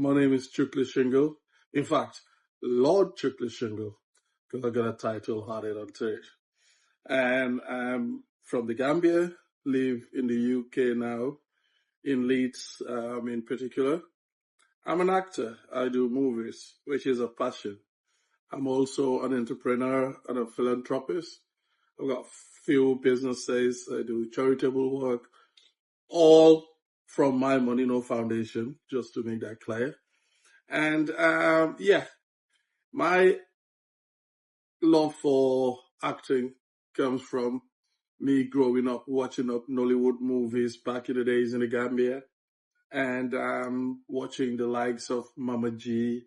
My name is Chuckly Shyngle. In fact, Lord Chuckly Shyngle, because I got a title added onto it. And I'm from the Gambia, live in the UK now, in Leeds in particular. I'm an actor. I do movies, which is a passion. I'm also an entrepreneur and a philanthropist. I've got few businesses. I do charitable work, all from my money, no foundation, just to make that clear. And my love for acting comes from me growing up watching up Nollywood movies back in the days in the Gambia and watching the likes of Mama G,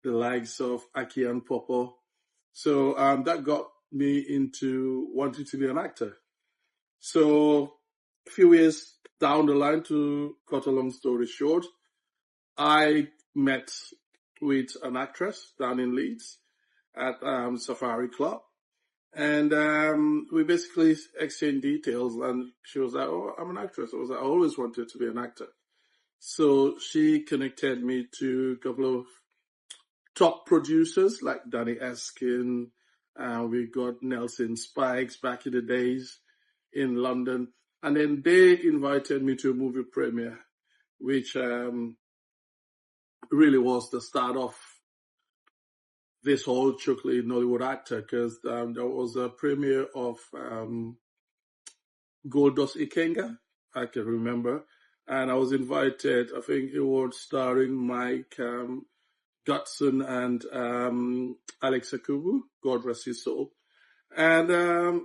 the likes of Aki and Popo. So that got me into wanting to be an actor. So a few years down the line, to cut a long story short, I met with an actress down in Leeds at Safari Club. And we basically exchanged details, and she was like, "Oh, I'm an actress." I was like, "I always wanted to be an actor." So she connected me to a couple of top producers like Danny Eskin. We got Nelson Spikes back in the days in London. And then they invited me to a movie premiere, which really was the start of this whole Chuckly Nollywood actor, because there was a premiere of Goldust Ikenga, I can remember, and I was invited. I think it was starring Mike Gutson and Alex Akubu, God rest his soul. And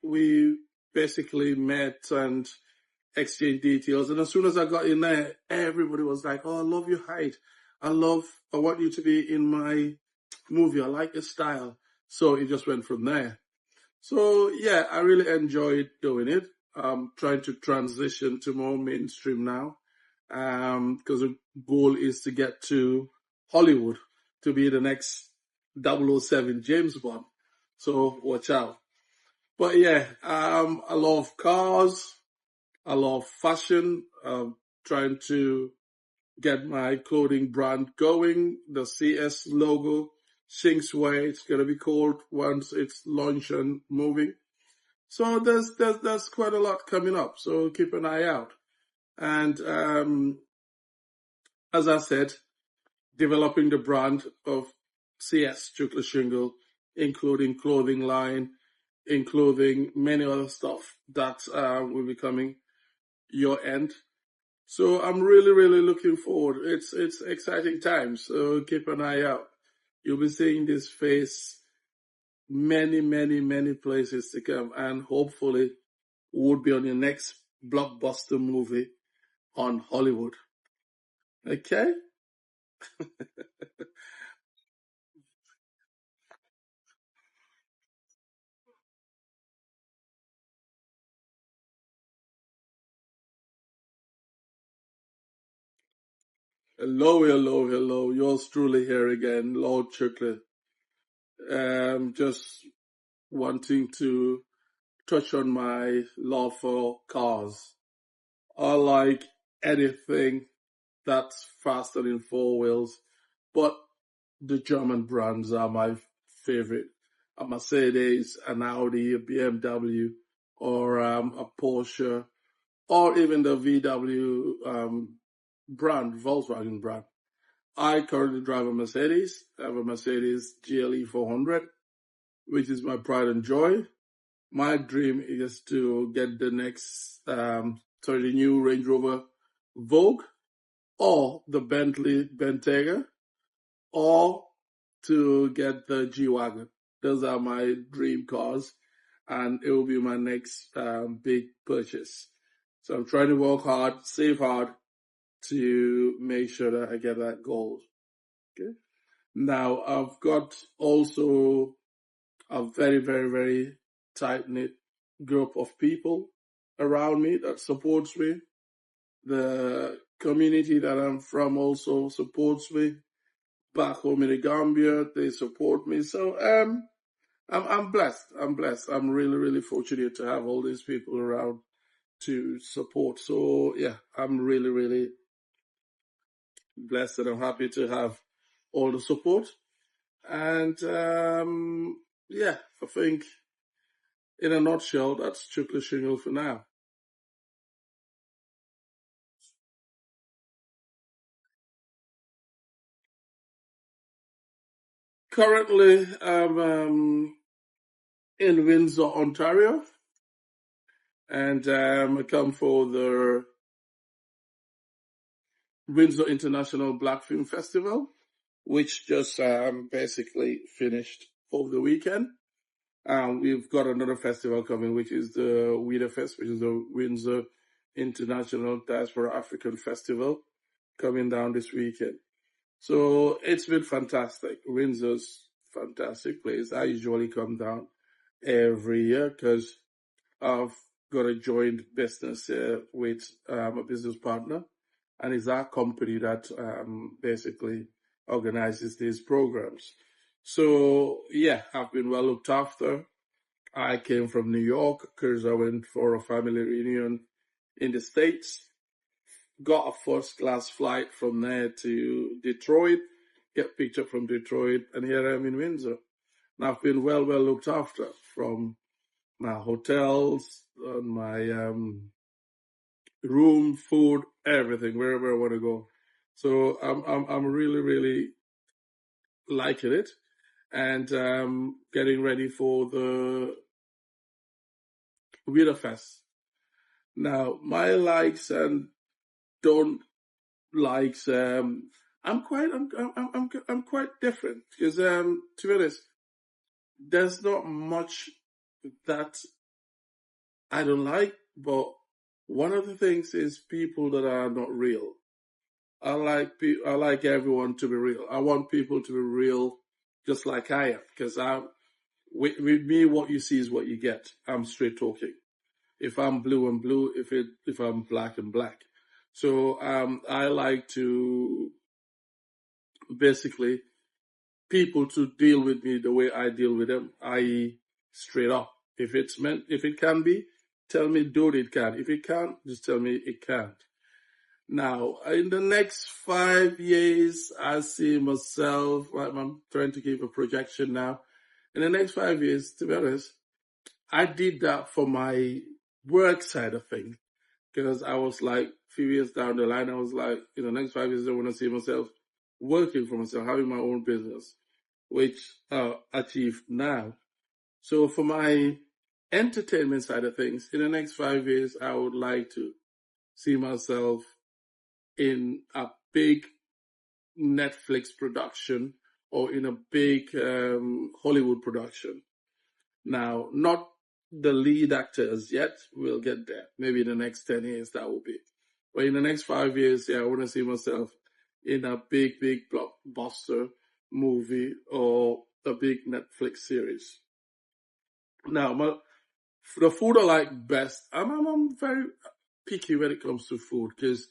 we basically met and exchanged details. And as soon as I got in there, everybody was like, "Oh, I love your height. I want you to be in my movie. I like your style." So it just went from there. So yeah, I really enjoyed doing it. I'm trying to transition to more mainstream now, because the goal is to get to Hollywood to be the next 007 James Bond. So watch out. But yeah, I love cars. I love fashion. Trying to get my clothing brand going. The CS logo, Shinks Way, it's gonna be called once it's launched and moving. So there's quite a lot coming up. So keep an eye out. And as I said, developing the brand of CS Chuckly Shyngle, including clothing line, including many other stuff that will be coming your end. So I'm really, really looking forward. It's exciting times. So keep an eye out. You'll be seeing this face many, many, many places to come, and hopefully would be on your next blockbuster movie on Hollywood. Okay? Hello, hello, hello. Yours truly here again, Lord Chuckly. Just wanting to touch on my love for cars. I like anything that's faster than four wheels, but the German brands are my favorite. A Mercedes, an Audi, a BMW, or a Porsche, or even the VW brand, Volkswagen brand. I currently drive a Mercedes. I have a Mercedes GLE 400, which is my pride and joy. My dream is to get the the new Range Rover Vogue, or the Bentley Bentayga, or to get the G-Wagon. Those are my dream cars, and it will be my next big purchase. So I'm trying to work hard, save hard, to make sure that I get that goal. Okay. Now I've got also a very, very, very tight knit group of people around me that supports me. The community that I'm from also supports me. Back home in the Gambia, they support me. So I'm blessed. I'm blessed. I'm really, really fortunate to have all these people around to support. So yeah, I'm really, really blessed and I'm happy to have all the support. And yeah, I think in a nutshell, that's Chuckly Shyngle for now. Currently, I'm in Windsor, Ontario, and I come for the Windsor International Black Film Festival, which just basically finished over the weekend. We've got another festival coming, which is the WIDA Fest, which is the Windsor International Diaspora African Festival, coming down this weekend. So it's been fantastic. Windsor's fantastic place. I usually come down every year because I've got a joint business with a business partner, and it's our company that basically organizes these programs. So yeah, I've been well looked after. I came from New York because I went for a family reunion in the States. Got a first class flight from there to Detroit, get picked up from Detroit, and here I am in Windsor. And I've been well looked after from my hotels, my room, food, everything, wherever I want to go. So I'm really liking it, and getting ready for the Winterfest. Now, my likes and don't likes, I'm quite different because to be honest, there's not much that I don't like, but one of the things is people that are not real. I like everyone to be real. I want people to be real, just like I am, because with me, what you see is what you get. I'm straight talking. If I'm blue, I'm blue. If I'm black, I'm black. So I like to basically people to deal with me the way I deal with them, i.e., straight up. If it can be, tell me, dude, it can. If it can't, just tell me it can't. Now, in the next 5 years, I see myself, I'm trying to give a projection now. In the next 5 years, to be honest, I did that for my work side of things because I was like, a few years down the line, I was like, in the next 5 years, I want to see myself working for myself, having my own business, which achieved now. So for my entertainment side of things, in the next 5 years, I would like to see myself in a big Netflix production or in a big Hollywood production. Now, not the lead actors yet. We'll get there. Maybe in the next 10 years, that will be. But in the next 5 years, yeah, I want to see myself in a big blockbuster movie or a big Netflix series. Now, the food I like best, I'm very picky when it comes to food because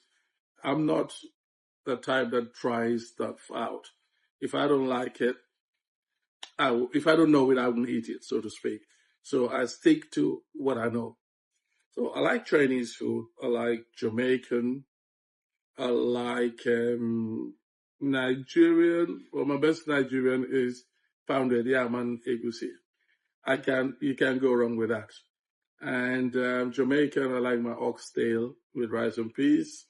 I'm not the type that tries stuff out. If I don't like it, if I don't know it, I won't eat it, so to speak. So I stick to what I know. So I like Chinese food. I like Jamaican. I like Nigerian. Well, my best Nigerian is pounded yam and egusi. You can't go wrong with that. And Jamaican, I like my oxtail with rice and peas.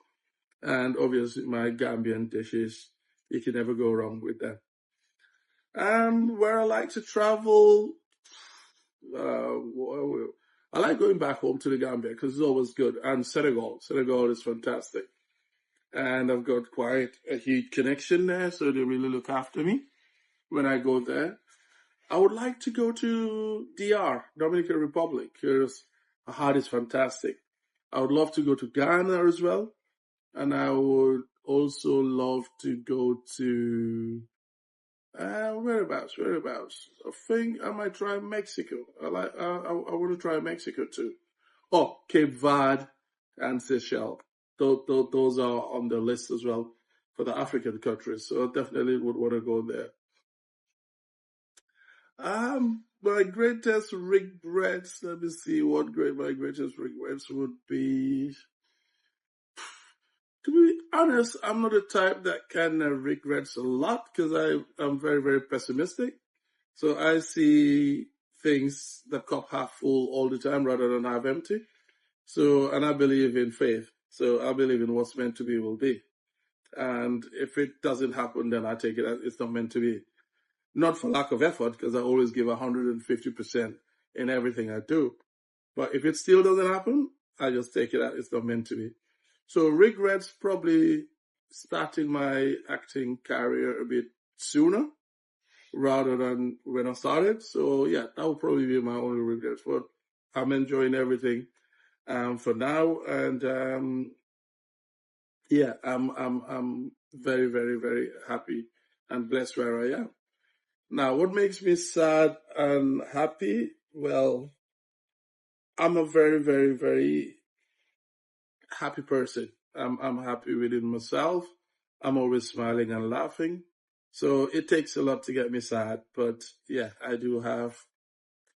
And obviously my Gambian dishes. You can never go wrong with that. And where I like to travel, uh, I like going back home to the Gambia because it's always good. And Senegal is fantastic. And I've got quite a huge connection there, so they really look after me when I go there. I would like to go to DR, Dominican Republic, because I heard it's fantastic. I would love to go to Ghana as well, and I would also love to go to whereabouts. I think I might try Mexico. I want to try Mexico too. Oh, Cape Verde and Seychelles. Those are on the list as well for the African countries. So I definitely would want to go there. My greatest regrets. Let me see my greatest regrets would be. To be honest, I'm not the type that kind of regrets a lot because I'm very, very pessimistic. So I see things the cup half full all the time rather than half empty. So, and I believe in faith. So I believe in what's meant to be will be. And if it doesn't happen, then I take it as it's not meant to be. Not for lack of effort, because I always give 150% in everything I do. But if it still doesn't happen, I just take it as it's not meant to be. So regrets probably starting my acting career a bit sooner rather than when I started. So yeah, that would probably be my only regrets. But I'm enjoying everything for now, and yeah, I'm very, very, very happy and blessed where I am. Now, what makes me sad and happy? Well, I'm a very, very, very happy person. I'm happy within myself. I'm always smiling and laughing. So it takes a lot to get me sad, but yeah, I do have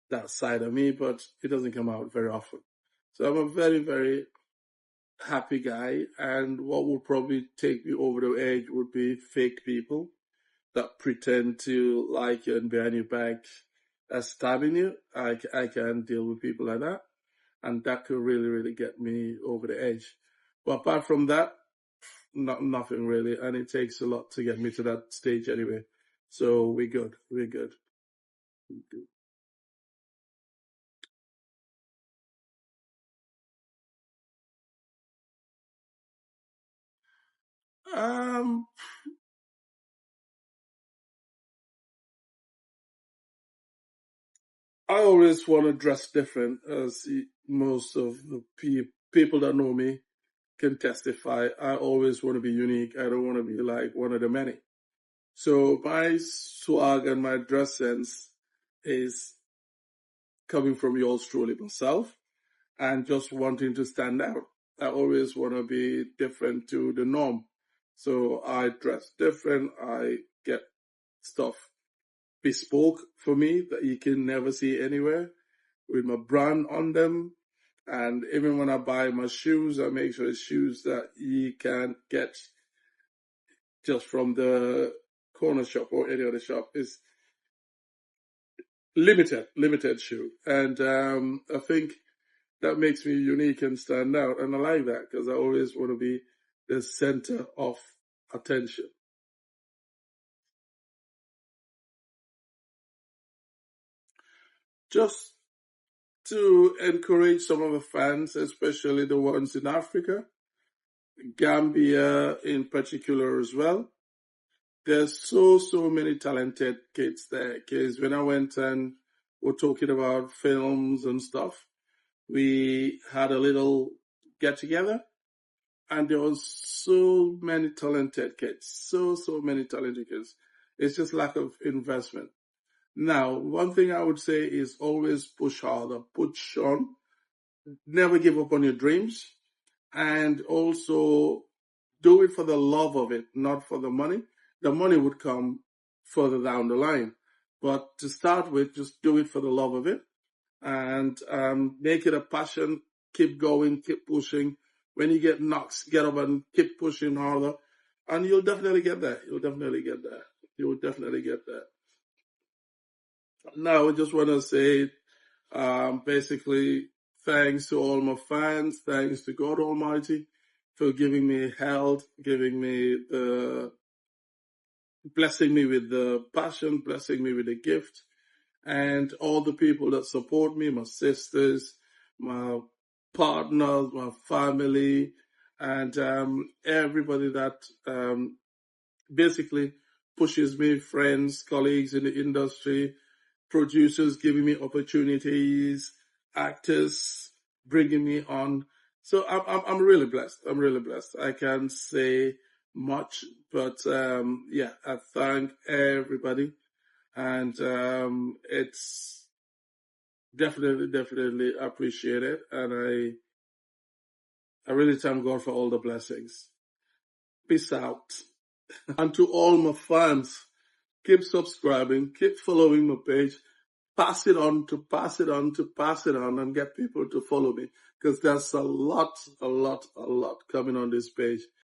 that side of me, but it doesn't come out very often. So I'm a very, very happy guy, and what would probably take me over the edge would be fake people that pretend to like you and behind your back stabbing you. I can deal with people like that, and that could really, really get me over the edge. But apart from that, nothing really, and it takes a lot to get me to that stage anyway. So we're good. We're good. Um, I always want to dress different, as most of the people that know me can testify. I always want to be unique. I don't want to be like one of the many. So my swag and my dress sense is coming from yours truly myself and just wanting to stand out. I always want to be different to the norm. So I dress different. I get stuff bespoke for me that you can never see anywhere with my brand on them. And even when I buy my shoes, I make sure it's shoes that you can't get just from the corner shop or any other shop. It's limited shoe. And I think that makes me unique and stand out. And I like that because I always want to be the center of attention. Just to encourage some of the fans, especially the ones in Africa, Gambia in particular as well. There's so many talented kids there. Because when I went and we're talking about films and stuff, we had a little get together, and there was so many talented kids, so many talented kids. It's just lack of investment. Now, one thing I would say is always push harder, push on, never give up on your dreams, and also do it for the love of it, not for the money. The money would come further down the line. But to start with, just do it for the love of it and make it a passion. Keep going, keep pushing. When you get knocks, get up and keep pushing harder. And you'll definitely get there. You'll definitely get there. You will definitely get there. Now, I just want to say basically, thanks to all my fans, thanks to God Almighty for giving me health, giving me the, blessing me with the passion, blessing me with the gift, and all the people that support me, my sisters, my partners, my family, and everybody that basically pushes me, friends, colleagues in the industry, producers giving me opportunities, actors bringing me on. So I'm really blessed. I'm really blessed. I can't say much, but yeah, I thank everybody, and it's definitely appreciated, and I really thank God for all the blessings. Peace out. And to all my fans, keep subscribing, keep following my page, pass it on to pass it on to pass it on, and get people to follow me because there's a lot coming on this page.